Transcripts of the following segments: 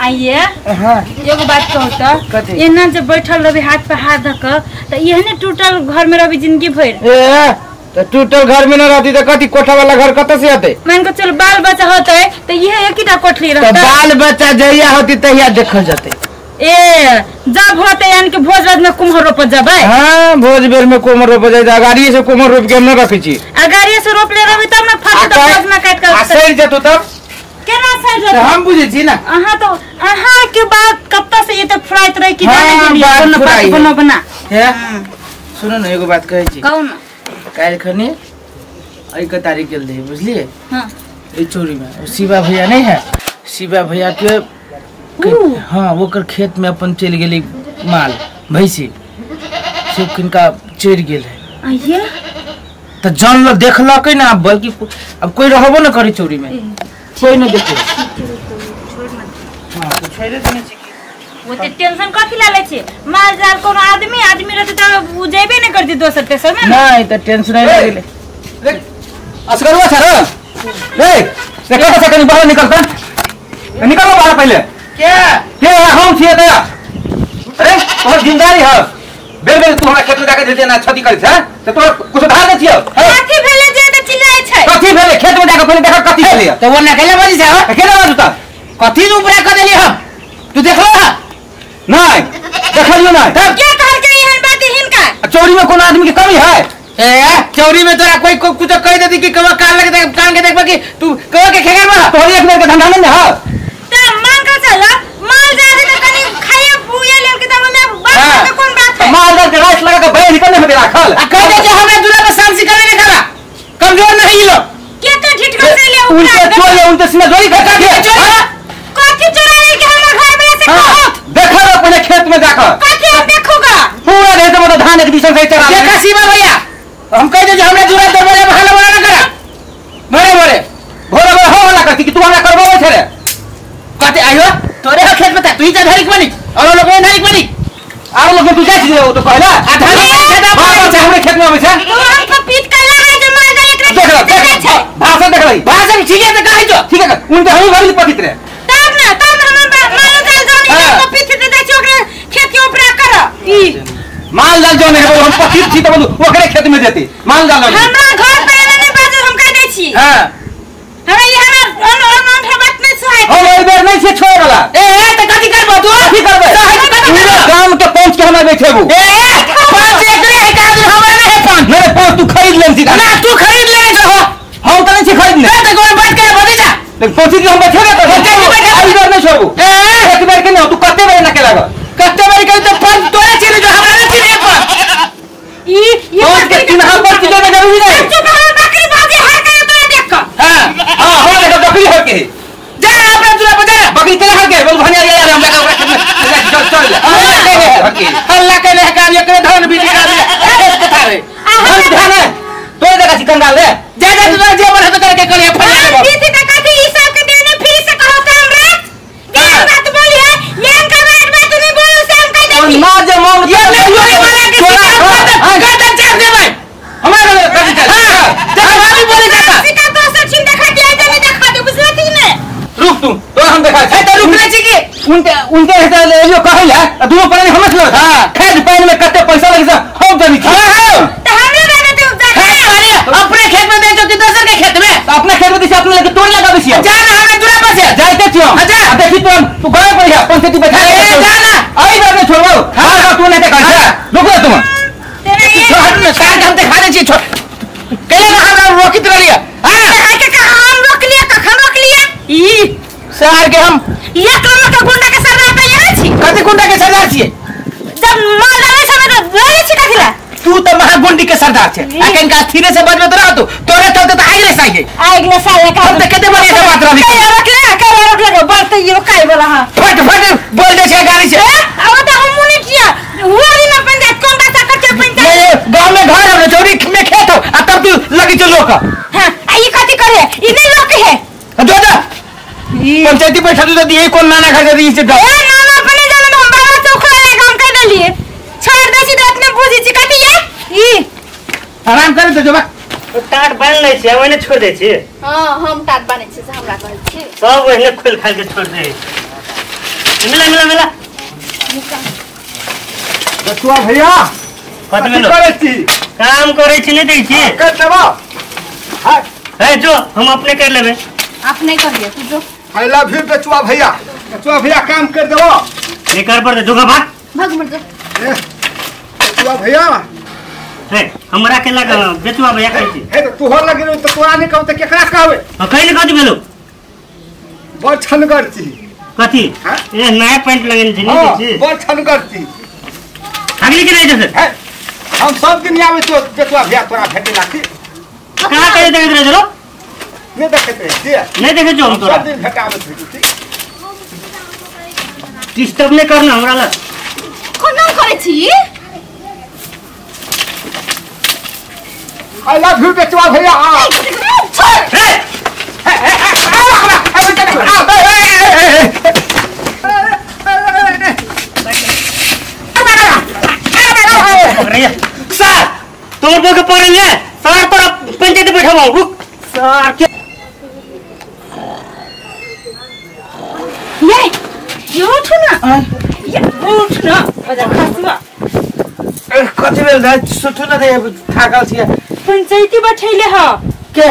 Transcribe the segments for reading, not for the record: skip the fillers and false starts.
आइए हां एगो बात कहता एना जब बैठल रही हाथ पे हाथ धक त यहने टूटल घर में रही जिंदगी भर ए तो टूटल घर में न रहती तो कथी कोठा वाला घर कत से आते मान के चल बाल बच्चा होते तो यह एकटा कोठली रहता तो बाल बच्चा जहिया होती तहिया देखल जाते ए जब होते यानी कि भोज रात में कुम्हर रोप जाबे हां भोज बेर में कुम्हर रोप जाय अगाड़ी से कुम्हर रोप के हम न रखी छी अगाड़ी से रोप ले रहबे तब न फट तो भोज में काट के सही जतो तब केना सही जतो हम बुझे छी ना अहां के बात कब से ये तो फुराइत रही कि जाने के लिए बना है सुनो न एगो बात कहै छी कौन काल खनी आई का तारीख गेल दे बुझलिए हां ए चोरी में शिवा भैया नहीं है शिवा भैया के हाँ वो कर खेत में अपन चल गेली माल भैंसी से किनका चढ़ गेल है आइए तो जान लो देखलक ना बल्कि अब कोई रहबो न करे चोरी में कोई न देखे हां तो छोड़े देने छी वो ते टेंशन काफी लाले छे माल जाल कोनो आदमी रहते त उ जेबे न करती दोसर तेसर में नहीं तो टेंशन नहीं लगले देख असगरवा सर रे से कहां से कहीं बाहर निकलता निकलो बाहर पहले क्या हम छिए दया अरे तोहर जिम्मेदारी है बेर बेर तू हमरा खेत में जाके देते ना क्षति करे छै तो तोहर कुछ धार न छियो कथि भेले जे त चिल्लाय छै कथि भेले खेत में जाके पहले देख कथि भेले तो वो न केले बाजी छै केना बाजू त कथि ऊपर कर देली हम तू देखलो है नहीं देखलियो ना तब क्या कहल के एहन बात हिनका चोरी में कोनो आदमी की कमी है ए चोरी में तोरा कोई कुछ कह देती कि कवा कान लगे कान के देखबा कि तू कवा के खेगर में तोरी एक मिनट का धंधा नहीं है त मान के चल माल जादे त कनी खाए पुए ले के तब में बात में कौन बात है माल दर के रात लगा के बहे निकलने में राखल आ कह दे कि हमरा दूल्हा पे शांति करे नहीं खड़ा कमजोर नहीं लो के तो ठीक से ले उनके चोर उनके सीना जोरी कर के कथि चोराई के हमरा घर में से कहो देखो रो पहले खेत में जाकर कथि देखोगा पूरा नहीं तो धान एक दिशा से चला देखा सीमा भैया हम कह दे हमरा दूल्हा दरवाजा में हल्ला ना करा मरे मरे भोरे भोरे हो ना करती कि तू हमरा करबो छे रे कहते आयो तोरे खेत में था तू ही जा धारिक बनी और लोग नहीं बनी और लोग तू जाच दियो तो कहला आ धारिक हमरे खेत में आवे छे तो हमको पीट कर लगा जे मार दे एकरा देख भाषा देख रही भाषा ठीक है तो कहि जो ठीक है उनके हम भरी पवित्र है तब ना हम माल जाल जोनी तो पीट दे दे ओकरे खेत के ऊपर कर ई माल जाल जोने है हम पतित छी तो ओकरे खेत में देती माल जाल हमरा घर पे नहीं बाजे हम कह दे छी हां हमरा यहाँ अन बात नहीं सुहाय हम ओइ बेर नहीं छे छोड़ वाला ए त कथि करबो तू कथि करबे पूरा गांव के पहुंच के हमरा बैठेबू ए पांच एकरे है का हमरा नहीं है पांच मेरे पांच तू खरीद ले सीधा ना तू खरीद ले जो हम त नहीं छी खरीद ले त गोल बैठ के बदी जा लेकिन पहुंच के हम बैठेगा तो आई बेर नहीं छोड़बू ए एक बेर के नहीं तू कते बेर ना के लगा कते बेर के तो पांच तोरे छी जो हमरा नहीं छी पांच ई पांच के तीन हाथ पर किलो में जरूरी नहीं बकरी बाजे हर के तो देख कर हां हो देखो बकरी हो के जा अपना दूल्हा पे जा बकरी के हर के बोल भनिया यार हम लगा चल हल्ला के ले का ये धान बीज का कथा रे हम ध्यान है तो देखा सी कंगाल रे जा जा तू जे मन है तो करके करिए फरिया दीदी का कथि ई सब के देने फिर से कहो तो हमरा क्या बात बोली है लेन का बात में तूने बोलो से हम कह दे मां जे मां ये वाला के गदा चार दे भाई हमरा गदा चल हां वाली बोले जाता सिका तो सब छिन देखा दिया इधर देखा दे बुझलती ने रुक तू तो हम देखा है तो रुक ले छी कि उनके जो कहला दोनों पर हम समझ लो हां खेत पानी में कते पैसा लगी से हम जानी हां तो हमरे लगे तो अरे अपने खेत में बेचो कि दूसरे के खेत में तो अपने खेत में दिसे अपने लगे तोड़ लगा बेसी जा ना हमरे दूरा पर से जाते छियो अच्छा देखी तू गए पर है पंचायती बैठा जा ना आई बार में छोड़ो हां तू नहीं देखा रुक जा तुम तेरे ये हट में कार हम दिखा दे छी छोड़ केले ना हम रोकित रहिए हां के का हम रोक लिया कखन रोक लिया ई शहर के हम ये काम का गुंडा के सरदार पे यहाँ छी कथि गुंडा के सरदार छिए जब माल डाले समय तो लड़े छी कथिला तू तो महागुंडी के सरदार छे अखन का धीरे से बजबे तो रह तू तोरे चलते तो आइले साइए आइले साले का हम तो कते बढ़िया बात रही के रोक ले बात ये काय बोला हां फट बोल दे छे गाड़ी से अब तो हम मुनि किया हुआरी ना पंचायत कौन बात करके पंचायत गांव में घर है चोरी में खेत हो आ तब तू लगी चल लोग हां ये कथि करे ई नहीं लोग है जो जा पंचायती बैठा दे दी कौन नाना खा दे से ए नाना अपने जन हम बाबा चौखला ले काम कर देलिए छोड़ दे सीधा इतने बुझी छी कथि ये ई आराम करे तो जो बा टाट बन नहीं छे ओने छोड़ दे छी हां हम टाट बने छी से हमरा कहै छी सब ओने खोल खाल के छोड़ दे मिला मिला मिला बचुआ भैया कत मिलो करे छी काम करे छी नहीं दै छी कर देबो है जो हम अपने कर लेबे आप नहीं करिए तू जो आई लव यू बचुआ भैया काम कर देबो ये कर पर जो भाग भाग मत जा बचुआ भैया है हमरा के लगा बेचुआ भैया कहै छी हे तो तू हो लगे तो तोरा नहीं कहू तो केकरा कहबे कहले कथि भेलो बड़ छनगर छी कथि हाँ? ए नया पैंट लगन छी नहीं छी बड़ छनगर छी अगली के नहीं दे हम सब दिन आवे तो बचुआ भैया तोरा भेटे लाखी कहां करे देखे रे जरो नहीं देखते दे नहीं देखे जो हम तोरा सब दिन भेटावे छी डिस्टर्ब नहीं करना हमरा ला कोन करे छी आई लव यू बचुआ भैया सर तोर बो के पड़े ले सर तोरा पंचायत बैठाबो रुक सर के ये उठ ना बजा खासवा कथि बेल दा सुठो न दे थाकल छिए पंचायती बैठैले ह के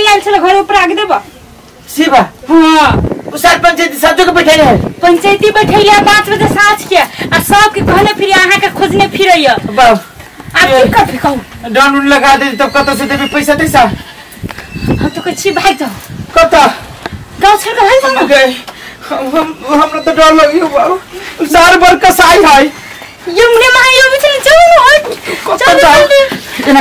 आइल छले घर ऊपर आगे देबा शिवा हां उसार पंचायती सब जगह बैठे है पंचायती बैठैले 5 बजे साँझ के आ सब के कहले फिर आहा के खोजने फिरैया बाप आप की कर कहू डाउन लगा दे तब कत से देबे पैसा दे सा हम तो कछि भाग जाओ कत गांव छोड़ के भाग जाओ गए हमरा तो डर लगी बाबू सार बर कसाई है यमुने महायो भी चल जाओ कत जाओ एना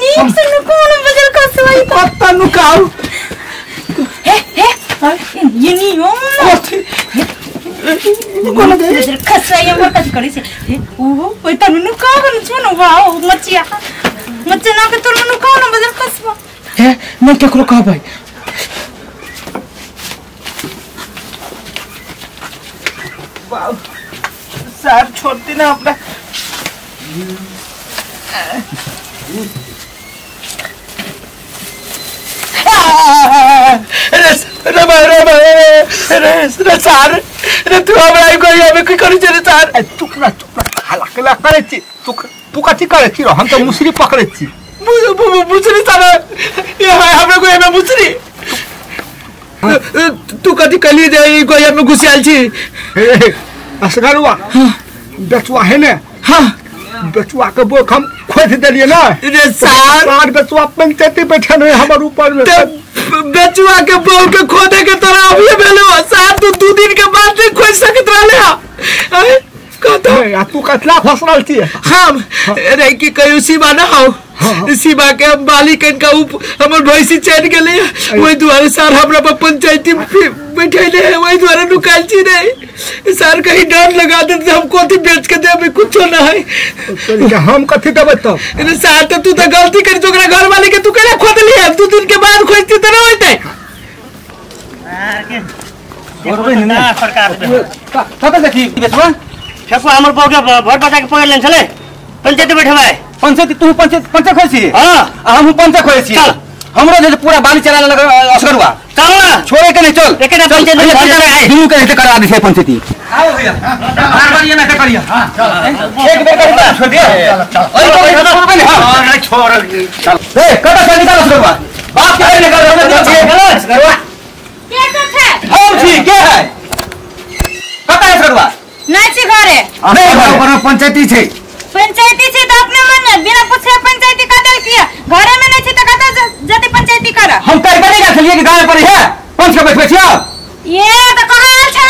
नीक से नुकोन बजल कसवाई कत नुकाऊ हे ये नी हो कोन बजल कसवाई हम कस करी से ओ ओइ त नुकावन छन वाओ मचिया मचना के तो नुकावन बजल कसवा है मैं केकरो कहबै बाबू सार छोड़ती ना अपना रे सार रे तू हमरा कोई अबे की करै छै रे सार चुपला हला करे छी तू कथि करे छी हम तो मुसरी पकड़े छी मुसरी सार ये हमरा कोई में मुसरी तू कथि कली दे कोई में घुसियाल छी असगरुआ बचुआ है ने हां बचुआ के बोक हम खोद देलिए ना रे सार बचुआ पंचायती बैठे रहे हमर ऊपर में बचुआ के बहू के खोदे के तरह अभी भेलो सार तू 2 दिन के बाद से खोद सकत रहले कतो तू कतला फसरल छी हम रे की कहियो सीमा ना हो सीमा के मालिक इनका हमर भैंसी चैन गेले ओई द्वारे सर हमरा पर पंचायती बैठैले ओई द्वारे नुकाल छी रे सर कहीं डर लगा दे हम कोथि बेच के देबे कुछो ना है हम कथि देबे तो रे सर तो तू तो गलती कर तोकरा घर वाले के तू केना खोद लिया 2 दिन के बाद खोजती त ना होइते सरकार कत देखी बेसवा फेफो हमर बो के भोट बता के पकड़ लेन छले पंचायत बैठबाय पंचायती तू पंचायत खोइ छी हां हम पंचायत खोइ छी चल हमरो जे पूरा बाली चला लगा असगरुआ चल ना छोड़े के नहीं चल लेकिन पंचायत में दुनू के रहते करा दे पंचायती आओ भैया बार बार ये ना करिया हां चल एक बेर कर छोड़ दिया ओए तो हां नहीं छोड़ चल ए कटा से निकाल असगरुआ बाप के नहीं कर रहे असगरुआ के सब है हम ठीक के है कटा असगरुआ नाची घरे नहीं घर पंचायती छे पंचायती से तो अपने मन बिना पूछे पंचायती कतल किया घरे में नहीं छे तो कतल जति पंचायती कर हम कह बनेगा चलिए कि गांव पर है पंच के बैठिया ये तो कहां आल छे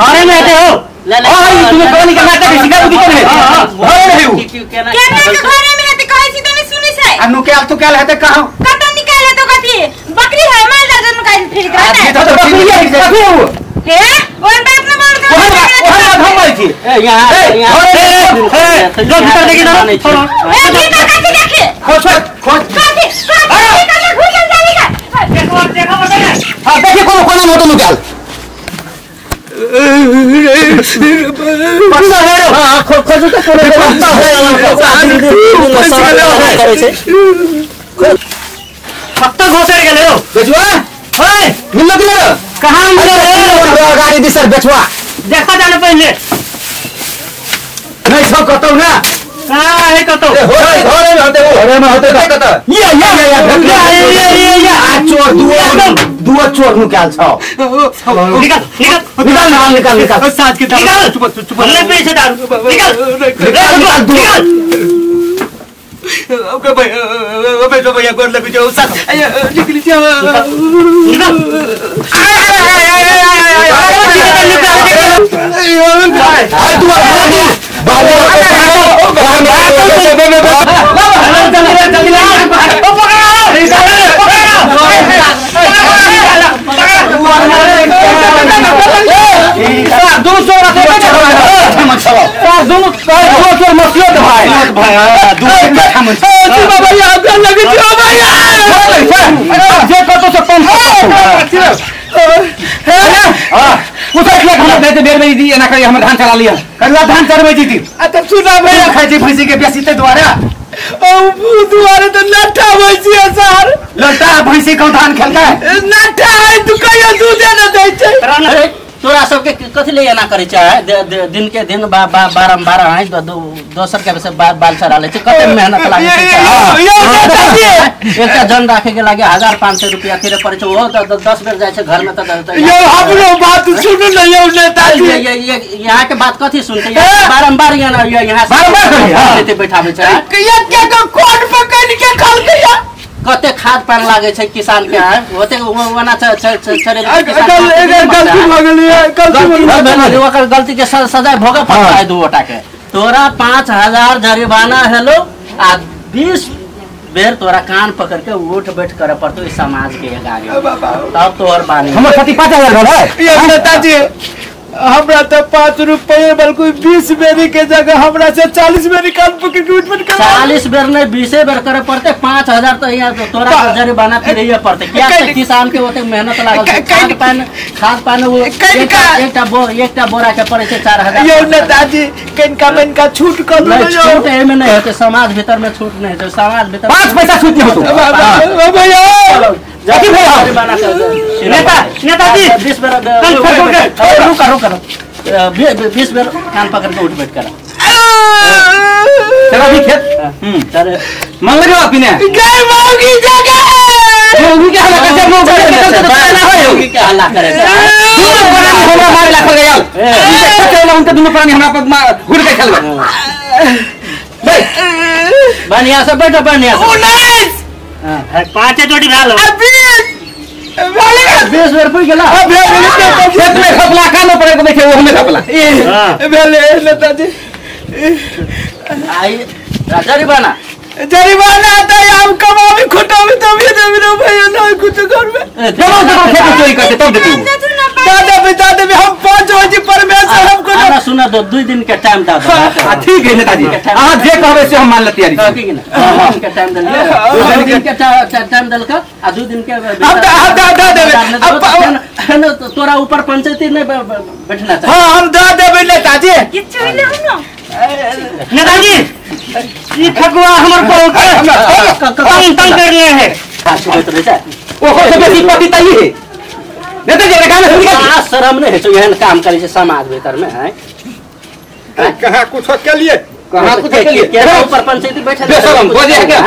घरे में आते हो हां तुम पानी का नाटक सिखा दी के घरे में हो केना के घरे में रहते कहै छी तने सुनी छै अनु के आप तो क्या रहते कहां कतल निकाले तो कथि बकरी है माल दर जन काई फिर ये कर तो बकरी है कभी हो हे ओन बात न बोल ओहन हम बोल छी जो भीतर देखी ना ए भीतर कथि देखे खोज कथि कथि घुसल जाली का देखो बता हां देखिए कोन मोटो निकाल बंदा है हां खोज तो कोने बंदा है फक्त घोसर गेले हो बेजुआ खरीदी सर बेचवा देखा जाने पहले नहीं सब कहतो ना कहाँ है कतो घरे में होते ये चोर दुआ चोर निकाल छाओ निकाल साथ के चुप हमने पैसे दारू निकाल ओके भाई ओके तो भैया कर लग जाओ साथ निकल जाओ हम धान चला लिया धान चढ़ जीती सुना भैया खाई भैंसी के बेसी द्वारा द्वारा तो लट्ठा भैंसी है सर लट्ठा भैंसी को धान खेलता है लट्ठा है तू कहियो दूध न दै तोरा सबके कथि ले ना करे चाहे दिन के दिन बारम्बार है दोसर के से बाल चरा ले कते मेहनत लागे एकटा जन राखे के लागे 1500 रुपया फिर पड़े छै ओ 10 बेर जाय छै घर में त यो हमरो बात सुन न यो नेताजी यहाँ के बात कथि सुनते बारम्बार यहाँ बारम्बार लेते बैठाबे छै के कोट पकड़ के खल के कते खाद पान लागे छै किसान के होते वना गलती के सजाए भोगे पड़ता है दूटा के तोरा 5000 जरिमाना हेलो आ 20 बेर तोरा कान पकड़ के उठ बैठ करे पड़तो इस समाज के आगे तब तोर बानी हमर खाती 5000 है ये नेताजी हमरा तो 5 रुपये बल्कि 20 बेरी के जगह हमरा से 40 बेरी कान पकड़ के उठ बैठ कर 40 बेर नहीं 20 बेर करे पड़ते 5000 तो यहाँ तोरा जरिमाना फिर ये पड़ते क्या किसान के होते मेहनत लागल खाद पान वो एकटा बोरा के पड़े छै 4000 यो नेताजी कनका मनका छूट कर लो छूट एमे नहीं होते समाज भीतर में छूट नहीं होते समाज भीतर 5 पैसा छूट नहीं होतो भैया जाती भैया नेताजी 20 बेर रुका 20 बेर कान पकड़ के उठ बैठ कर तेरा भी खेत तेरे मान ले अपनी ने गाय मौगी जगह मौगी के हल्ला कर मौगी के हल्ला करे हमरा मारे ला कर गया चलो उनके दोनों प्राणी हमरा पर घुर के खेल गए बढ़िया से बैठो बढ़िया से 19 पांच जोड़ी डालो 20 बेर पुई गेला खेत में खपला कानो पड़े को बैठे वो हमें खपला भेले नेताजी आई जरिमाना तो हम कमावी खुटावी तब ये देबे भैया ना कुछ घर में जमा खेत चोरी करते तब देती दादा भी हम 5 बजे परमेश्वर हमको आना सुना दो 2 दिन के टाइम दा ठीक है नेताजी हां जे कहबे से हम मान लेते यार ठीक है ना दिन के टाइम दल 2 दिन के टाइम दल का आ 2 दिन के हम दा तोरा ऊपर पंचायती नहीं बैठना चाहिए हां हम दा देबे नेताजी किछु नहीं हम नेताजी ये ठगुआ हमर को तंग कर रहे हैं ओ को से बेसी पति तई है नेताजी रे काम है शर्म नहीं है तो यहन काम करे छै समाज भीतर में है कहां कुछ के लिए कहां कुछ के लिए केरा ऊपर पंचायती बैठे बेशरम बोझे है क्या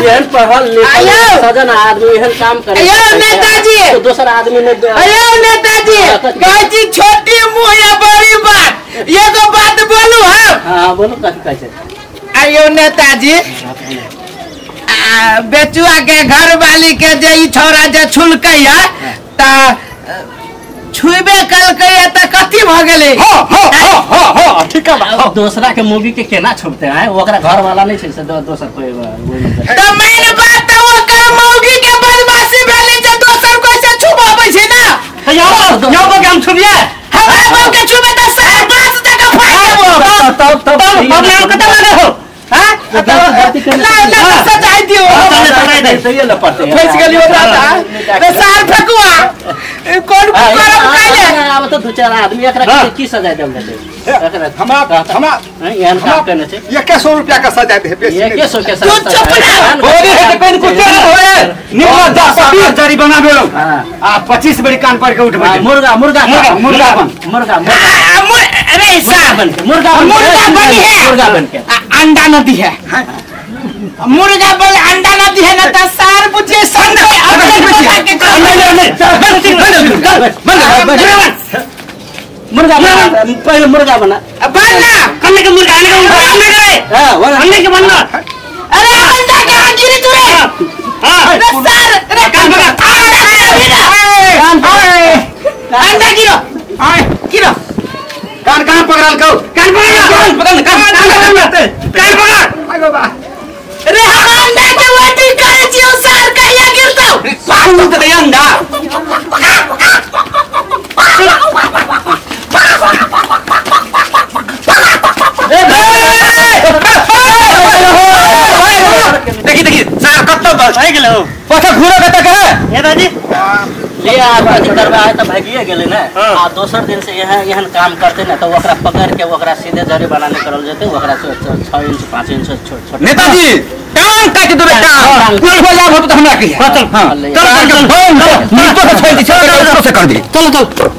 यहन पढ़ल लिखल सजन आदमी यहन काम करे अयो नेताजी तो दूसरा आदमी ने अयो नेताजी गाजी छोटी मुंह या बड़ी बात ये तो बात बोलू हम हां बोलो कथि कहै छै अयो नेताजी बेचुआ के घर वाली के जे ई छोरा जे छुलकैया त छुबे कलकै त कथि भ गेलै हां ठीक है दूसरा के मुगी के केना छुपते हैं ओकरा घर वाला नहीं छै से दोसर कोई त मेन बात त ओकर मुगी के बदमाशी भेलै जे दोसर कोई से छुबाबै छै ना यो को काम छुबिए हमरा को के छुबे त सारा बात जगह फाड़ देबो तब बाबू कत लगे हो हां ना सजाई दियो ये लपटे फंस गेलियो दादा रे साल ठकुआ कौन करम काले अब तो 2-4 आदमी एकरा की सजा देम देते हमरा यहन काम करने छै 100 रुपया का सजा दे ये 100 के तू चुप ना बोली है कि कोई कुछ होए निर्मल जा पति जारी बना बेलो हाँ। आ 25 बड़ी कान पर के उठ बैठ मुर्गा मुर्गा मुर्गा बन मुर्गा अरे साहब मुर्गा बनी है मुर्गा बन के अंडा नदी है मुर्गा बोल अंडा नदी है ना तो सार पूछे संडे मुर्गा पहले मुर्गा बना बनना करने के मुर्गा आने का अंडे करे अंडे के बनना अरे अंडा कहाँ गिरी तू रे अरे सर अरे कान पकड़ अंडा गिरो गिरो कान कहां पकड़ल को कान पकड़ कान पकड़ अरे हम अंडा के वाटी करे छियो सर कहिया गिरतो पाऊ तो अंडा देखी देखी सर कत्तो बस भाई गेलो पछा घुरो कत करे ये दादी ले आ करवा है तो भागिए गेले ना आ दोसर दिन से यहाँ काम करते ना तो ओकरा पकड़ के ओकरा सीधे जरी बनाने करल जेते ओकरा 6 इंच 5 इंच छोट नेताजी कान काट दो बेटा कुल हो जा हो तो हमरा की चल हां चल चल चल 6 इंच कर दी चल चल